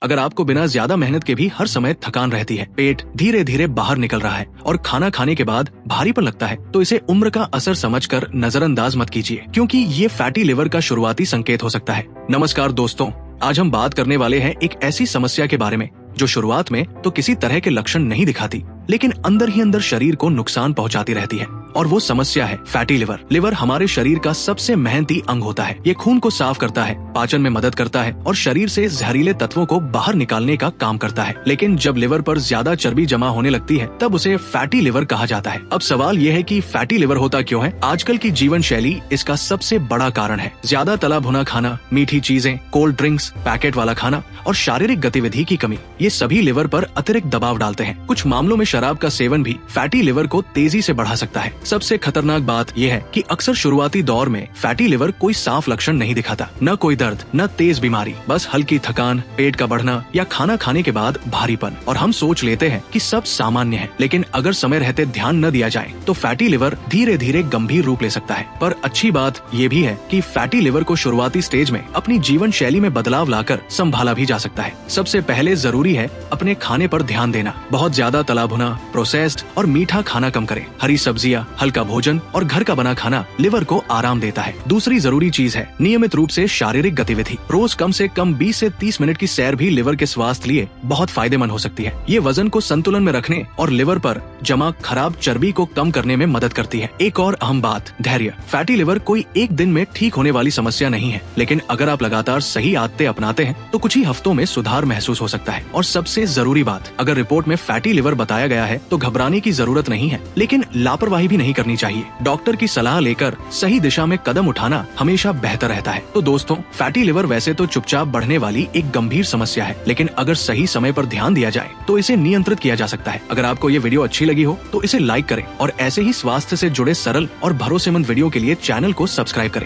अगर आपको बिना ज्यादा मेहनत के भी हर समय थकान रहती है, पेट धीरे धीरे बाहर निकल रहा है और खाना खाने के बाद भारीपन लगता है, तो इसे उम्र का असर समझकर नजरअंदाज मत कीजिए, क्योंकि ये फैटी लिवर का शुरुआती संकेत हो सकता है। नमस्कार दोस्तों, आज हम बात करने वाले हैं एक ऐसी समस्या के बारे में जो शुरुआत में तो किसी तरह के लक्षण नहीं दिखाती, लेकिन अंदर ही अंदर शरीर को नुकसान पहुंचाती रहती है, और वो समस्या है फैटी लिवर। लिवर हमारे शरीर का सबसे मेहनती अंग होता है। ये खून को साफ करता है, पाचन में मदद करता है और शरीर से जहरीले तत्वों को बाहर निकालने का काम करता है। लेकिन जब लिवर पर ज्यादा चर्बी जमा होने लगती है, तब उसे फैटी लिवर कहा जाता है। अब सवाल ये है कि फैटी लिवर होता क्यों है? आजकल की जीवन शैली इसका सबसे बड़ा कारण है। ज्यादा तला भुना खाना, मीठी चीजें, कोल्ड ड्रिंक्स, पैकेट वाला खाना और शारीरिक गतिविधि की कमी, ये सभी लिवर पर अतिरिक्त दबाव डालते हैं। कुछ मामलों में शराब का सेवन भी फैटी लिवर को तेजी से बढ़ा सकता है। सबसे खतरनाक बात यह है कि अक्सर शुरुआती दौर में फैटी लिवर कोई साफ लक्षण नहीं दिखाता, न कोई दर्द, न तेज बीमारी, बस हल्की थकान, पेट का बढ़ना या खाना खाने के बाद भारीपन, और हम सोच लेते हैं कि सब सामान्य है। लेकिन अगर समय रहते ध्यान न दिया जाए तो फैटी लिवर धीरे धीरे गंभीर रूप ले सकता है। पर अच्छी बात ये भी है कि फैटी लिवर को शुरुआती स्टेज में अपनी जीवन शैली में बदलाव लाकर संभाला भी जा सकता है। सबसे पहले जरूरी है अपने खाने पर ध्यान देना। बहुत ज्यादा तला भुना, प्रोसेस्ड और मीठा खाना कम करें। हरी सब्जियां, हल्का भोजन और घर का बना खाना लिवर को आराम देता है। दूसरी जरूरी चीज है नियमित रूप से शारीरिक गतिविधि। रोज कम से कम 20 से 30 मिनट की सैर भी लिवर के स्वास्थ्य लिए बहुत फायदेमंद हो सकती है। ये वजन को संतुलन में रखने और लिवर पर जमा खराब चर्बी को कम करने में मदद करती है। एक और अहम बात, धैर्य। फैटी लिवर कोई एक दिन में ठीक होने वाली समस्या नहीं है, लेकिन अगर आप लगातार सही आदतें अपनाते हैं तो कुछ ही हफ्तों में सुधार महसूस हो सकता है। और सबसे जरूरी बात, अगर रिपोर्ट में फैटी लिवर बताया गया है तो घबराने की जरूरत नहीं है, लेकिन लापरवाही भी नहीं करनी चाहिए। डॉक्टर की सलाह लेकर सही दिशा में कदम उठाना हमेशा बेहतर रहता है। तो दोस्तों, फैटी लिवर वैसे तो चुपचाप बढ़ने वाली एक गंभीर समस्या है, लेकिन अगर सही समय पर ध्यान दिया जाए तो इसे नियंत्रित किया जा सकता है। अगर आपको ये वीडियो अच्छी लगी हो तो इसे लाइक करें और ऐसे ही स्वास्थ्य से जुड़े सरल और भरोसेमंद वीडियो के लिए चैनल को सब्सक्राइब करें।